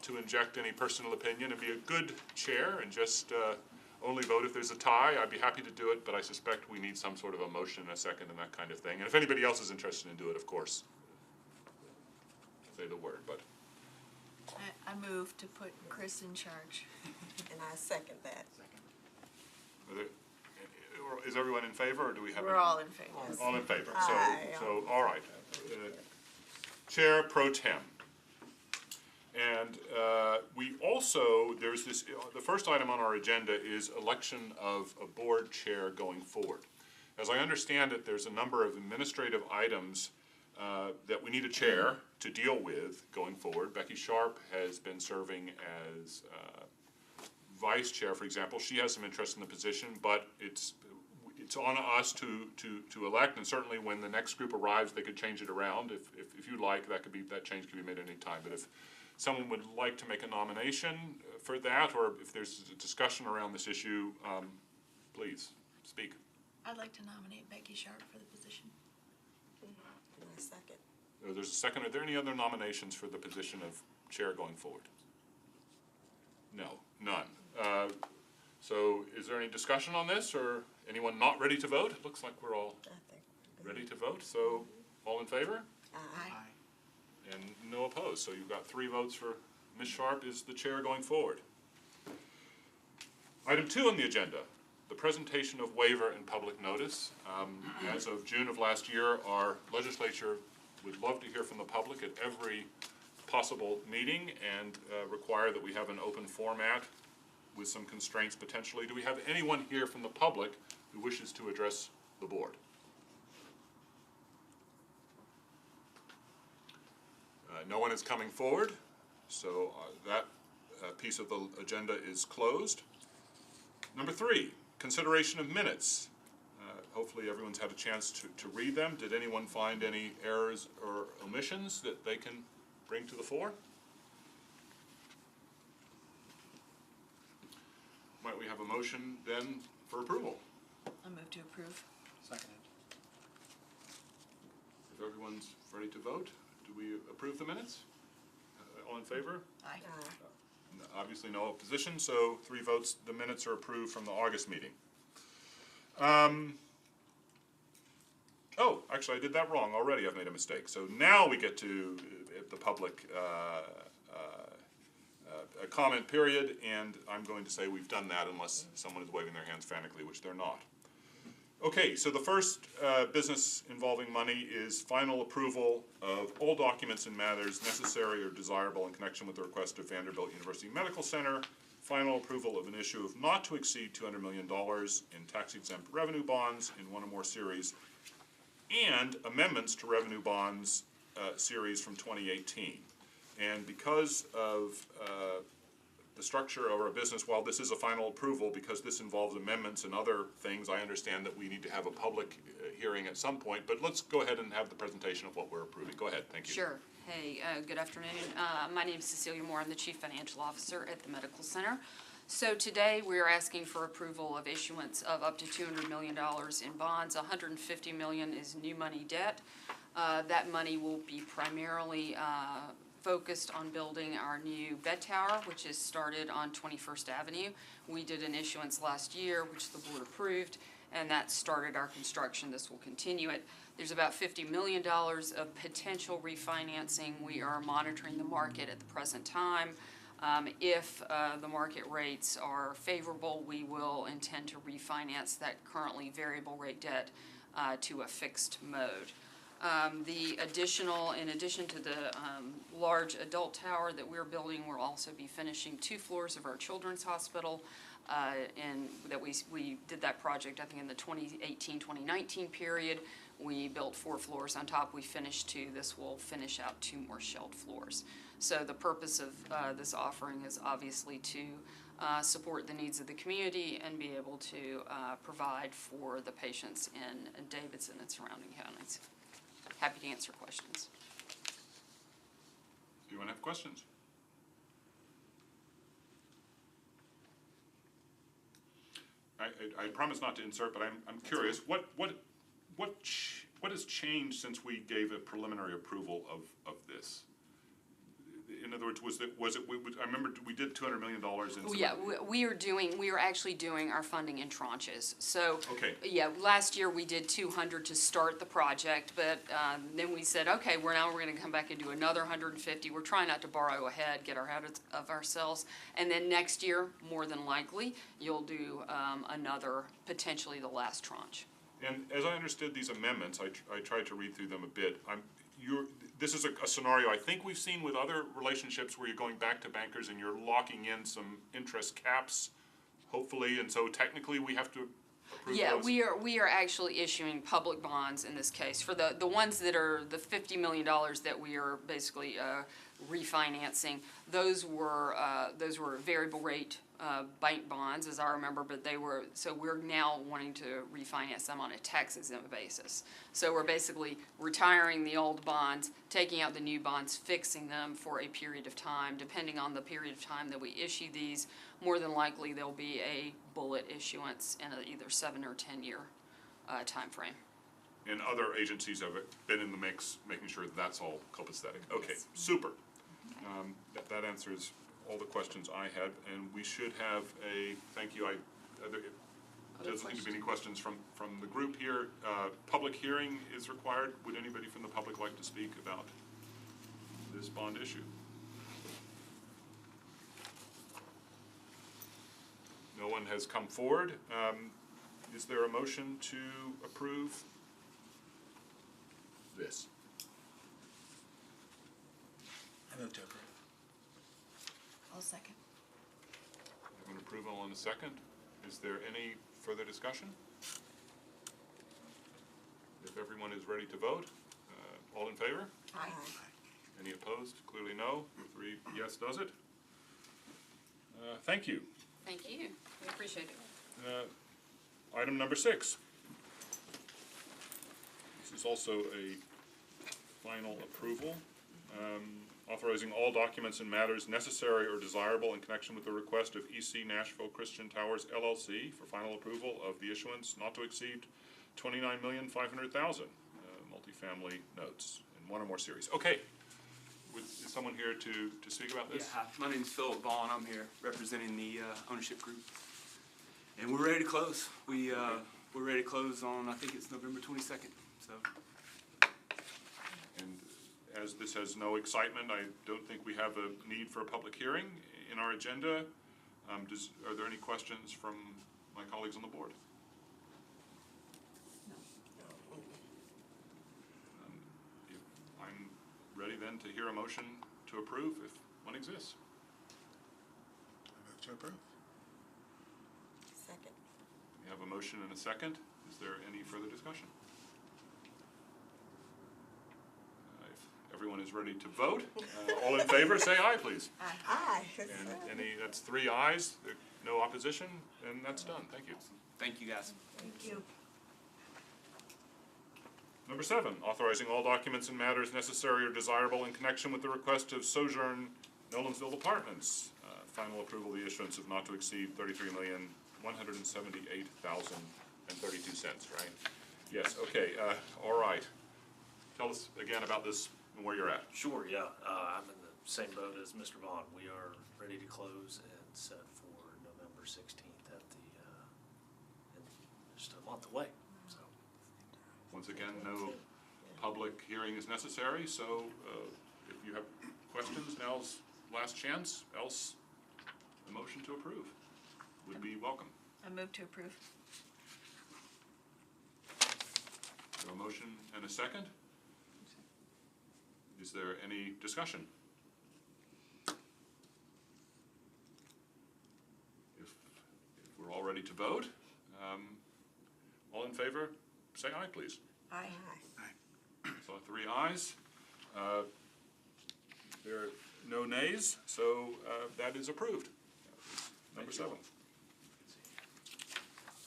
to inject any personal opinion and be a good chair and just only vote if there's a tie, I'd be happy to do it, but I suspect we need some sort of a motion and a second and that kind of thing. And if anybody else is interested in doing it, of course, say the word, but. I move to put Chris in charge. And I second that. Is everyone in favor, or do we have? We're all in favor. Yes. All in favor. Aye. So all right. Chair pro tem. And we also, there's this, the first item on our agenda is election of a board chair going forward. As I understand it, there's a number of administrative items that we need a chair to deal with going forward. Becky Sharp has been serving as vice chair, for example. She has some interest in the position, but it's on us to elect, and certainly when the next group arrives, they could change it around. If you like, that change can be made at any time. But if someone would like to make a nomination for that, or if there's a discussion around this issue, please speak. I'd like to nominate Becky Sharp for the position. And I second. There's a second. Are there any other nominations for the position of chair going forward? No, none. So is there any discussion on this, or anyone not ready to vote? It looks like we're all ready to vote. So all in favor? Aye. And no opposed. So you've got 3 votes for Ms. Sharp is the chair going forward. Item 2 on the agenda, the presentation of waiver and public notice. As of June of last year, our legislature would love to hear from the public at every possible meeting and require that we have an open format with some constraints potentially. Do we have anyone here from the public who wishes to address the board? No one is coming forward, so that piece of the agenda is closed. Number 3, consideration of minutes. Hopefully everyone's had a chance to read them. Did anyone find any errors or omissions that they can bring to the fore? Might we have a motion then for approval? I move to approve. Seconded. If everyone's ready to vote, do we approve the minutes? All in favor? Aye. Obviously no opposition, so 3 votes. The minutes are approved from the August meeting. Oh, actually I did that wrong already. I've made a mistake. So now we get to the public a comment period, and I'm going to say we've done that unless someone is waving their hands frantically, which they're not. Okay, so the first business involving money is final approval of all documents and matters necessary or desirable in connection with the request of Vanderbilt University Medical Center, final approval of an issue of not to exceed $200 million in tax-exempt revenue bonds in one or more series, and amendments to revenue bonds series from 2018. And because of the structure of our business, while this is a final approval, because this involves amendments and other things, I understand that we need to have a public hearing at some point, but let's go ahead and have the presentation of what we're approving. Go ahead, thank you. Sure. Hey, good afternoon. My name is Cecilia Moore. I'm the Chief Financial Officer at the Medical Center. So today we are asking for approval of issuance of up to $200 million in bonds. $150 million is new money debt. That money will be primarily focused on building our new bed tower, which is started on 21st Avenue. We did an issuance last year, which the board approved, and that started our construction. This will continue it. There's about $50 million of potential refinancing. We are monitoring the market at the present time. If the market rates are favorable, we will intend to refinance that currently variable rate debt to a fixed mode. In addition to the large adult tower that we're building, we'll also be finishing 2 floors of our children's hospital. And that we did that project, I think, in the 2018-2019 period. We built 4 floors on top. We finished 2. This will finish out 2 more shelled floors. So the purpose of this offering is obviously to support the needs of the community and be able to provide for the patients in Davidson and surrounding counties. Happy to answer questions. Do you want to have questions? I promise not to insert, but I'm curious. What has changed since we gave a preliminary approval of this? In other words, I remember we did $200 million in. Well, yeah, we are actually doing our funding in tranches. So, Okay. yeah, last year we did 200 to start the project, but then we said, okay, we're going to come back and do another 150. We're trying not to borrow ahead, get ahead of ourselves. And then next year, more than likely, you'll do another, potentially the last tranche. And as I understood these amendments, I tried to read through them a bit. This is a scenario I think we've seen with other relationships where you're going back to bankers and you're locking in some interest caps, hopefully, and so technically we have to approve Yeah, those? we are actually issuing public bonds in this case. For the ones that are the $50 million that we are basically refinancing, those were variable rate bank bonds, as I remember, but so we're now wanting to refinance them on a tax-exempt basis. So we're basically retiring the old bonds, taking out the new bonds, fixing them for a period of time. Depending on the period of time that we issue these, more than likely there'll be a bullet issuance in either 7 or 10 year time frame. And other agencies have been in the mix, making sure that's all copacetic. Okay, super. That answers all the questions I had, and we should have thank you. There doesn't seem to be any questions from the group here. Public hearing is required. Would anybody from the public like to speak about this bond issue? No one has come forward. Is there a motion to approve this? I move to approve. I'll second. I have an approval in a second. Is there any further discussion? If everyone is ready to vote, all in favor? Aye. Any opposed? Clearly no. 3 yes does it. Thank you. Thank you. We appreciate it. Item number 6. This is also a final approval. Authorizing all documents and matters necessary or desirable in connection with the request of EC Nashville Christian Towers LLC for final approval of the issuance not to exceed $29,500,000 multifamily notes in one or more series. Okay. Is someone here to speak about this? Yeah, hi. My name's Philip Vaughn. I'm here representing the ownership group. And we're ready to close. We're ready to close on, I think it's November 22nd. So. And as this has no excitement, I don't think we have a need for a public hearing in our agenda. Are there any questions from my colleagues on the board? I'm ready then to hear a motion to approve if one exists. I move to approve. Second. We have a motion and a second. Is there any further discussion? If everyone is ready to vote, all in favor, say aye, please. Aye. And that's 3 ayes, no opposition, and that's done. Thank you. Thank you, guys. Thank you. Number 7, authorizing all documents and matters necessary or desirable in connection with the request of Sojourn Nolensville Apartments. Final approval of the issuance of not to exceed $33,178,032, right? Yes, okay, all right. Tell us again about this and where you're at. Sure, yeah. I'm in the same boat as Mr. Vaughn. We are ready to close and set for November 16th at in just a month away, so. Once again, no public hearing is necessary, so if you have questions, now's last chance, else a motion to approve would be welcome. I move to approve. So a motion and a second? Is there any discussion? If we're all ready to vote, all in favor, say aye, please. Aye. So 3 ayes. There are no nays, so that is approved. Number 7.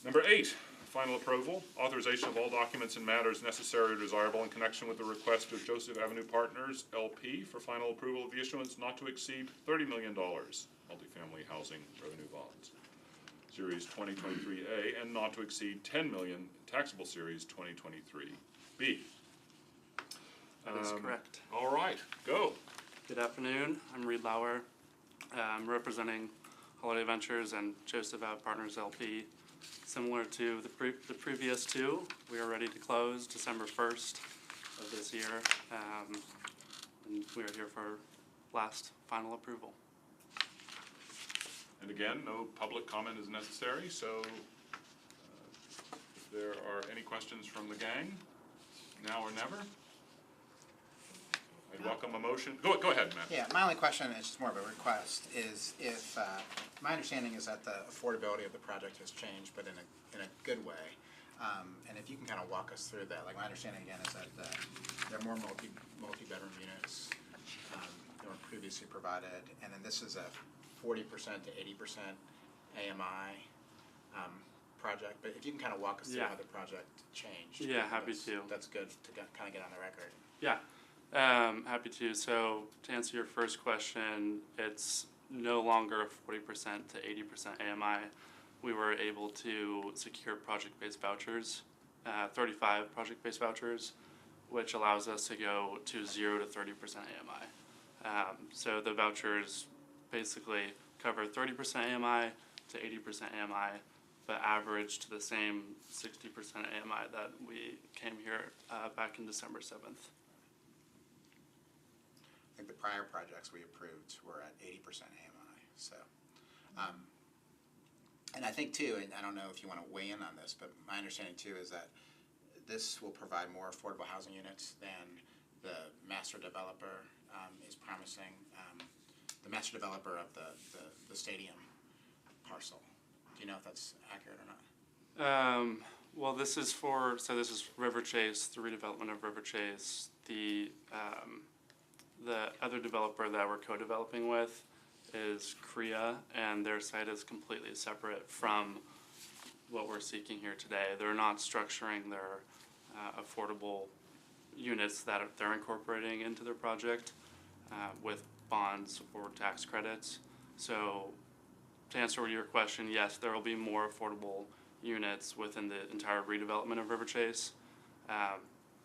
Number 8, final approval, authorization of all documents and matters necessary or desirable in connection with the request of Joseph Avenue Partners, LP, for final approval of the issuance not to exceed $30 million multifamily housing revenue bonds, Series 2023A, and not to exceed $10 million taxable Series 2023B. That is correct. All right, go. Good afternoon. I'm Reed Lauer. I'm representing Holiday Ventures and Joseph Out Partners LP. Similar to the previous two, we are ready to close December 1st of this year. And we are here for last final approval. And again, no public comment is necessary, so if there are any questions from the gang, now or never, I'd welcome a motion. Go ahead, Matt. Yeah, my only question, is just more of a request, is if, my understanding is that the affordability of the project has changed, but in a good way. And if you can kind of walk us through that, like my understanding again is that there are more multi-bedroom units that were previously provided, and then this is a 40% to 80% AMI project, but if you can kind of walk us through Yeah. how the project changed. Yeah, happy to. That's good to kind of get on the record. Yeah, happy to. So to answer your first question, it's no longer 40% to 80% AMI. We were able to secure project-based vouchers, 35 project-based vouchers, which allows us to go to 0 to 30% AMI. So the vouchers basically cover 30% AMI to 80% AMI, but average to the same 60% AMI that we came here back in December 7th. I think the prior projects we approved were at 80% AMI, so. And I think too, and I don't know if you want to weigh in on this, but my understanding too is that this will provide more affordable housing units than the master developer is promising, the master developer of the stadium parcel. Do you know if that's accurate or not? Well, this is River Chase, the redevelopment of River Chase. The other developer that we're co-developing with is Korea, and their site is completely separate from what we're seeking here today. They're not structuring their affordable units that they're incorporating into their project with bonds or tax credits. So to answer your question, yes, there will be more affordable units within the entire redevelopment of River Chase,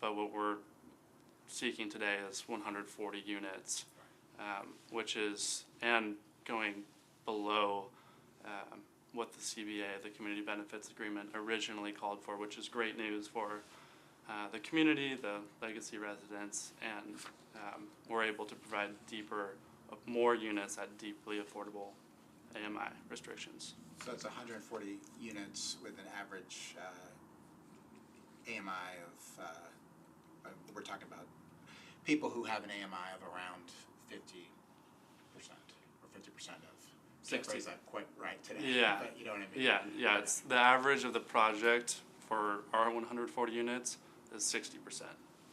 but what we're seeking today is 140 units, which is, and going below what the CBA, the Community Benefits Agreement, originally called for, which is great news for the community, the legacy residents, and we're able to provide more units at deeply affordable AMI restrictions. So it's 140 units with an average AMI of, we're talking about people who have an AMI of around 50% or 50% of. 60. Can't phrase that quite right today. Yeah. But you know what I mean? Yeah, it's the average of the project for our 140 units is 60%.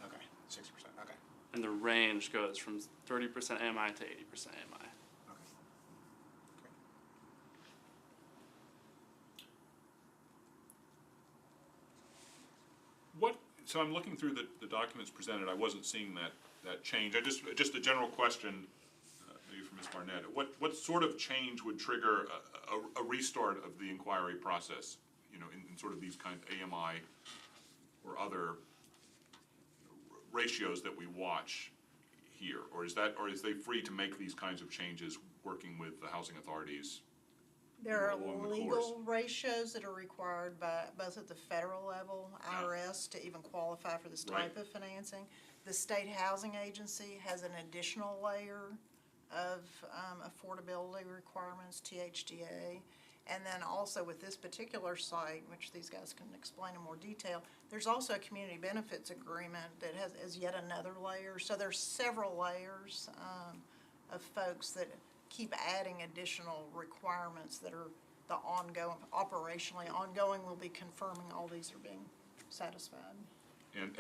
Okay, 60%, okay. And the range goes from 30% AMI to 80% AMI. Okay. Great. So I'm looking through the documents presented, I wasn't seeing that change. Just a general question, maybe for Ms. Barnett. What sort of change would trigger a restart of the inquiry process, you know, in sort of these kind of AMI or other ratios that we watch here? Or is they free to make these kinds of changes working with the housing authorities? There are Along the legal ratios that are required by both at the federal level, IRS, to even qualify for this type of financing. The state housing agency has an additional layer of affordability requirements, THDA. And then also with this particular site, which these guys can explain in more detail, there's also a community benefits agreement that is yet another layer. So there's several layers of folks that keep adding additional requirements that are the ongoing, operationally ongoing. We'll be confirming all these are being satisfied. And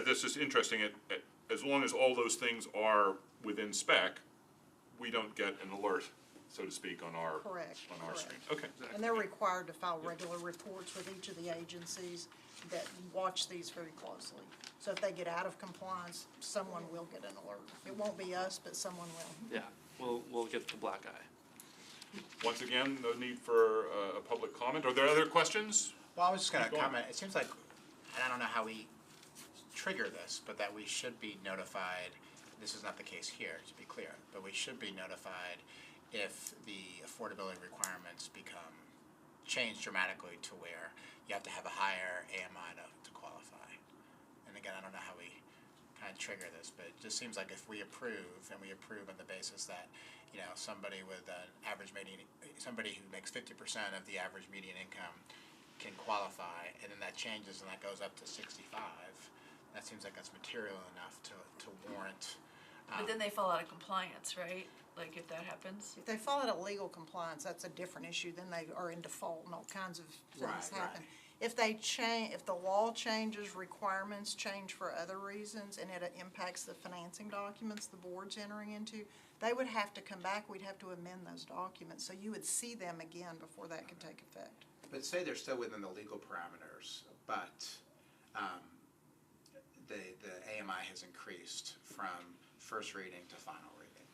this is interesting, as long as all those things are within spec, we don't get an alert, so to speak, on our Correct, correct. screen. Okay. And they're required to file regular reports with each of the agencies that watch these very closely. So if they get out of compliance, someone will get an alert. It won't be us, but someone will. Yeah, we'll get the black eye. Once again, no need for a public comment. Are there other questions? Well, I was just going to Keep going. comment, it seems like, and I don't know how we trigger this, but that we should be notified this is not the case here, to be clear, but we should be notified if the affordability requirements become changed dramatically to where you have to have a higher AMI to qualify. And again, I don't know how we kind of trigger this, but it just seems like if we approve, and we approve on the basis that, you know, somebody with an average median, somebody who makes 50% of the average median income can qualify, and then that changes and that goes up to 65, that seems like that's material enough to warrant. But then they fall out of compliance, right? Like if that happens? If they fall out of legal compliance, that's a different issue, then they are in default and all kinds of things Right, happen. right. If they if the law changes, requirements change for other reasons, and it impacts the financing documents the board's entering into, they would have to come back, we'd have to amend those documents, so you would see them again before that could take effect. But say they're still within the legal parameters, but the AMI has increased from first reading to final reading.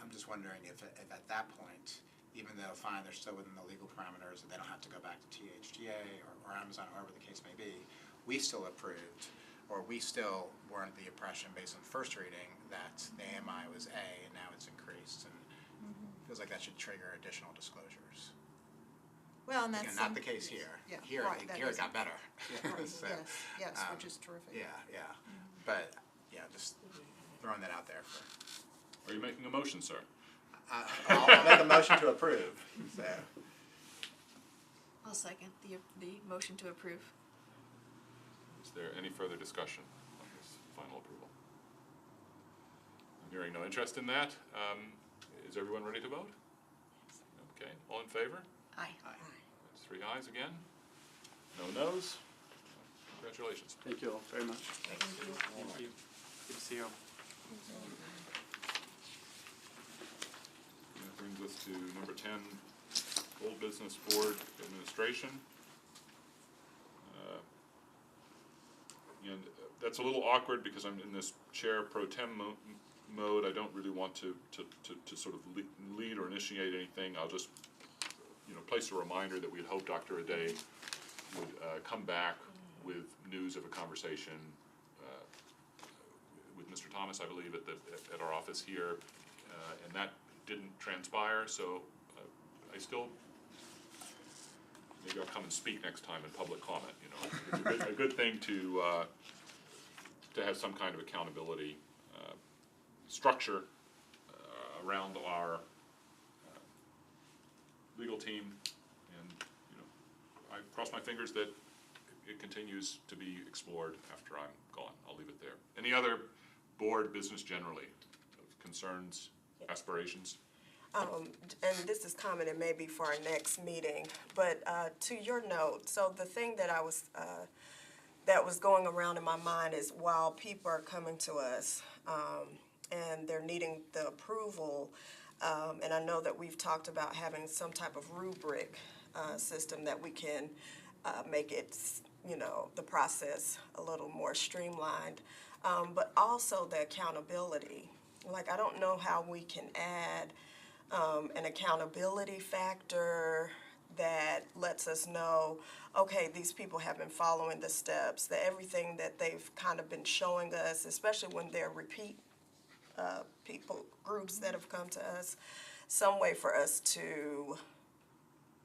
I'm just wondering if at that point, even though fine, they're still within the legal parameters and they don't have to go back to THTA or Amazon, or whatever the case may be, we still approved, or we still were under the impression based on first reading that the AMI was A and now it's increased, and feels like that should trigger additional disclosures. Well, and that's. Again, not the case here. Yeah, Here, right, that here it is- got better. Right, So, yes, which is terrific. yeah. But, yeah, just throwing that out there for, Are you making a motion, sir? I'll make a motion to approve, so. I'll second the motion to approve. Is there any further discussion on this final approval? I'm hearing no interest in that. Is everyone ready to vote? Okay, all in favor? Aye. That's 3 ayes again. No noes. Congratulations. Thank you all very much. Thank you. Good to see you all. That brings us to number 10, Old Business Board Administration. And that's a little awkward because I'm in this chair pro tem mode. I don't really want to sort of lead or initiate anything. I'll just, place a reminder that we had hoped Dr. Aday would come back with news of a conversation with Mr. Thomas, I believe, at our office here, and that didn't transpire. So I still, maybe I'll come and speak next time in public comment. It's a good thing to have some kind of accountability structure around our legal team, and I cross my fingers that it continues to be explored after I'm gone. I'll leave it there. Any other board business generally, concerns, aspirations? And this is common and maybe for our next meeting, but to your note, so the thing that that was going around in my mind is while people are coming to us and they're needing the approval, and I know that we've talked about having some type of rubric system that we can make it, the process a little more streamlined, but also the accountability. Like, I don't know how we can add an accountability factor that lets us know, okay, these people have been following the steps, that everything that they've kind of been showing us, especially when they're repeat groups that have come to us, some way for us to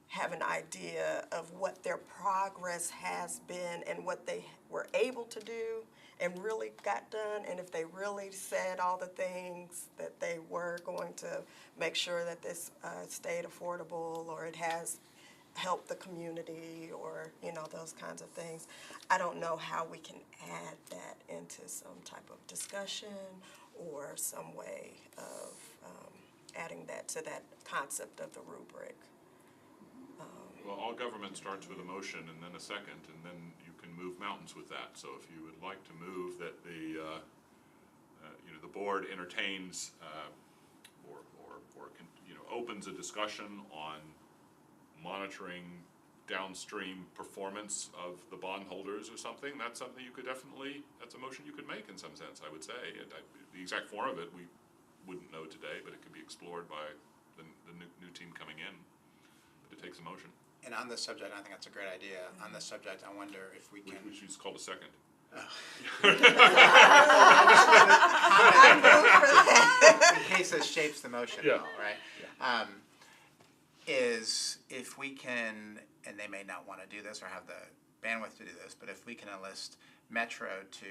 have an idea of what their progress has been and what they were able to do and really got done, and if they really said all the things that they were going to make sure that this stayed affordable, or it has helped the community, or those kinds of things. I don't know how we can add that into some type of discussion or some way of adding that to that concept of the rubric. Well, all government starts with a motion and then a second, and then you can move mountains with that. So if you would like to move that the board entertains or opens a discussion on monitoring downstream performance of the bondholders or something, that's something you could that's a motion you could make in some sense, I would say. The exact form of it we wouldn't know today, but it could be explored by the new team coming in. But it takes a motion. And on this subject, I think that's a great idea. On this subject, I wonder if we can. Which is called a second. In case this shapes the motion at all, right? Is if we can, and they may not want to do this or have the bandwidth to do this, but if we can enlist Metro to,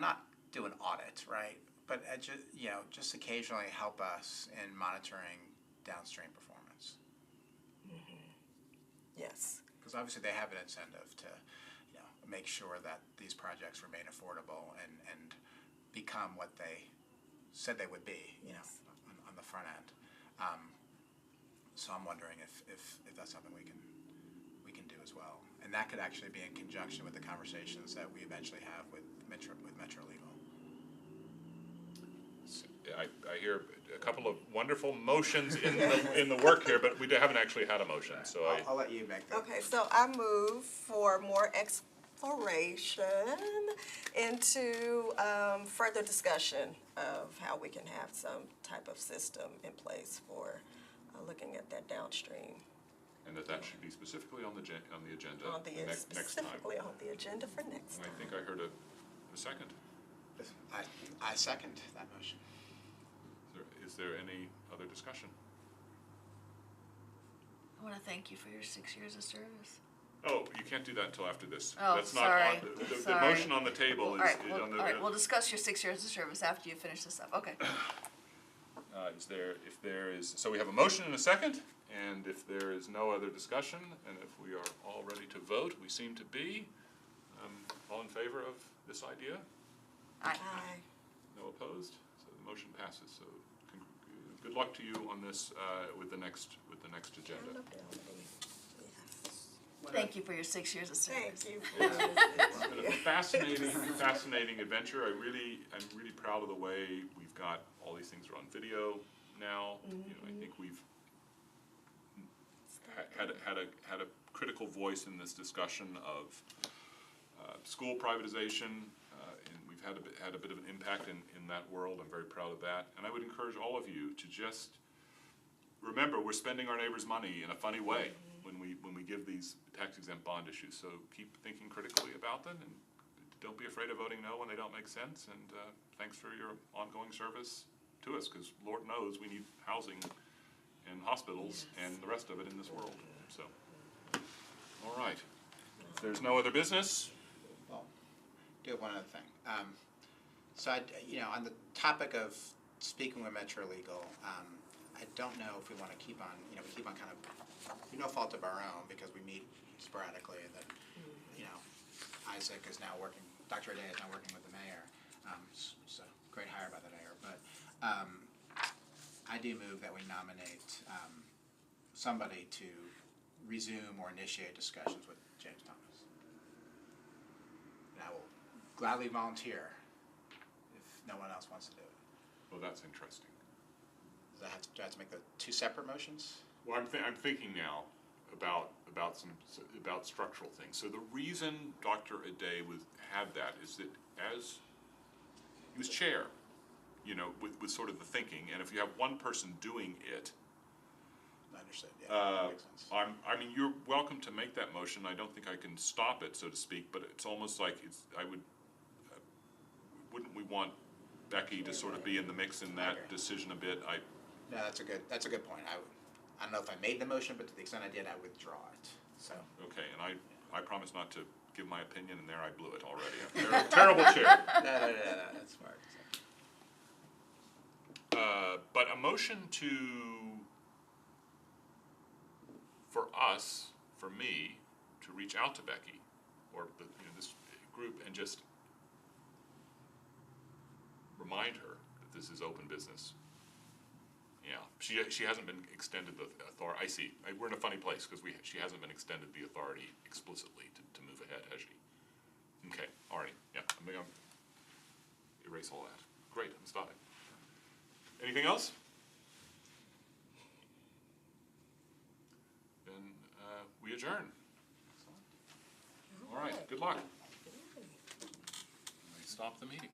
not do an audit, right? But just occasionally help us in monitoring downstream performance. Yes. Because obviously they have an incentive to, make sure that these projects remain affordable and become what they said they would be, on the front end. So I'm wondering if that's something we can do as well, and that could actually be in conjunction with the conversations that we eventually have with Metro Legal. I hear a couple of wonderful motions in the work here, but we haven't actually had a motion, so I'll let you make that. Okay, so I move for more exploration into further discussion of how we can have some type of system in place for looking at that downstream. And that should be specifically on the agenda next time. Specifically on the agenda for next And time. I think I heard a second. I second that motion. Is there any other discussion? I want to thank you for your 6 years of service. Oh, you can't do that until after this. Oh, That's not sorry. on, the Sorry. motion on the table All is right, on the. all right, we'll discuss your 6 years of service after you finish this up. Okay. So we have a motion and a second, and if there is no other discussion, and if we are all ready to vote, we seem to be, all in favor of this idea? Aye. Aye. No opposed? So the motion passes, so good luck to you on this, with the next agenda. Thank you for your 6 years of service. Thank you. It's been a fascinating adventure. I'm really proud of the way we've got all these things are on video now. I think we've had a critical voice in this discussion of school privatization, and we've had a bit of an impact in that world. I'm very proud of that, and I would encourage all of you to just remember we're spending our neighbors' money in a funny way when we give these tax-exempt bond issues. So keep thinking critically about them, and don't be afraid of voting no when they don't make sense. And thanks for your ongoing service to us, because Lord knows we need housing and hospitals and the rest of it in this world. So, all right. If there's no other business. Well, do one other thing. So on the topic of speaking with Metro Legal, I don't know if we want to keep on, we keep on kind of, no fault of our own, because we meet sporadically, and then, Isaac is now working, Dr. Ade is now working with the mayor, so great hire by the mayor, but I do move that we nominate somebody to resume or initiate discussions with James Thomas. And I will gladly volunteer if no one else wants to do it. Well, that's interesting. Do I have to make the two separate motions? Well, I'm thinking now about structural things. So the reason Dr. Ade had that is that as he was chair, with sort of the thinking, and if you have one person doing it, I understand. Yeah, that makes sense. I mean, you're welcome to make that motion. I don't think I can stop it, so to speak. But it's almost like wouldn't we want Becky to sort of be in the mix in that decision a bit? No, that's a good point. I don't know if I made the motion, but to the extent I did, I withdraw it. So. Okay, and I promise not to give my opinion, and there I blew it already. I'm terrible chair. No, that's smart. But a motion for me, to reach out to Becky, or this group, and just remind her that this is open business. Yeah, she hasn't been extended the authority. I see. We're in a funny place because she hasn't been extended the authority explicitly to move ahead, has she? Okay, all right. Yeah, I'm gonna erase all that. Great, I'm stopping. Anything else? Then we adjourn. All right, good luck. I stop the meeting.